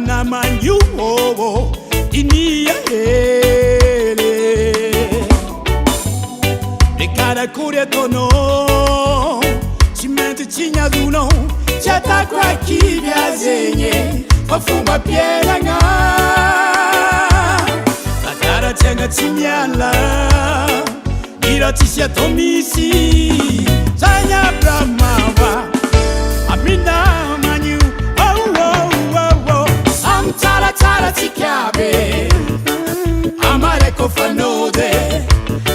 Avanamanyu ovo inia ele Rekara kure tono Chimete chinya zuno Chata kwa kibya zenye Wafumba pielanga Takara chenga chimyala Ira tishya tomisi Zanya brahmawa Amina manyu Tara tara tikabe Amare kofanode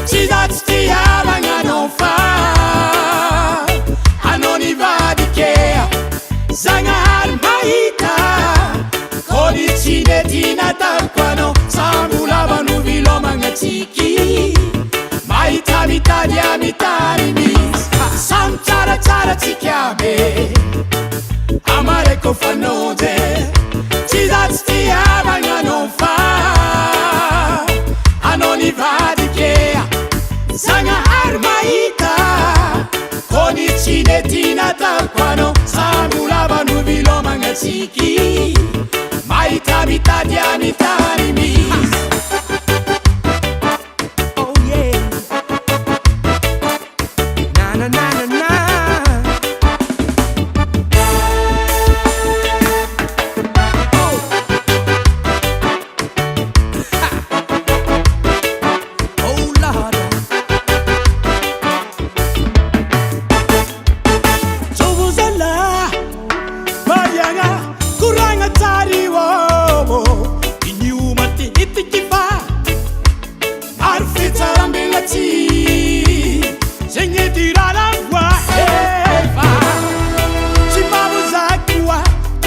Chizat tiara nganofa Anoni vadike Zangar maita Kodi chide tina tarkwano Sambula banu vilo mangatiki Maita mitadia mitari mis Sam tara tara tikabe Amare kofanode Ti abanga non fa Anoni vadike Zanga armaita Koni chine tina talquano Samula banu vilo mangatiki Maita mitadia mitani mis Oh yeah Na na na na na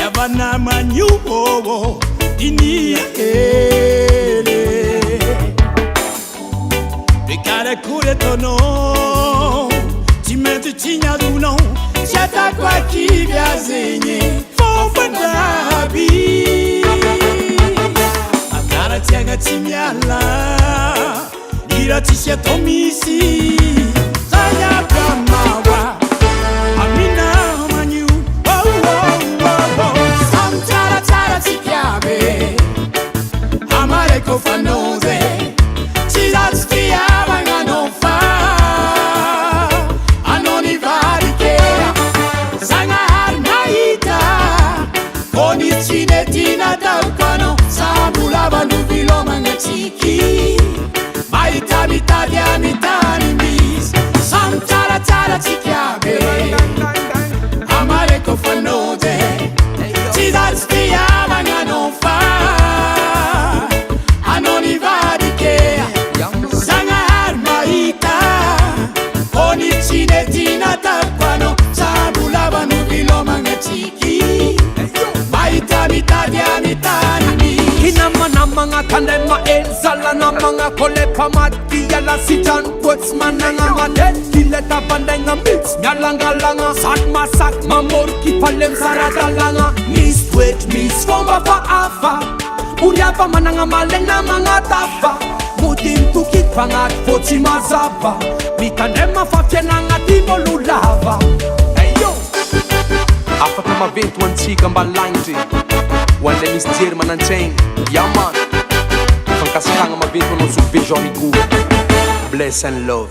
Avanamanyu ovo inia ele Rekara kure tono Chimete chinya zuno Chata kwa kibya zenye Fofanabi Akara tianga chimyala Ira tishya tomisi Zanya brahmawa Amina manyu Tara tara tikabe Amare kofanode Chizat tiara nganofa Anoni vadike Zanga armaita Koni chine tina talquano Sambula banu vilo mangatiki Maita mitadia mitani mis Sam tara tara tikabe Amare kofanode Chizat tiara nganofa Anoni vadike Zanga armaita Koni chine tina talquano Sambula banu vilo mangatiki Maita mitadia mitani mis Hinama na mga kanema elzala na mga kolepa matiya la sitan puts mananga madet kileta bandenga mix ngalanga sak mamorki palem saradalanga miss wet miss fomba pa afa uriapa mananga malena mga tafa mudim tukik pangat poti mazaba mikandema fafyenanga timolulava ayo afaka maventy antsika mba lagnitry ho an'ilay misy jery manantsegny yaman fankasitragna maventy manao sobe Jean Rigaud bless and love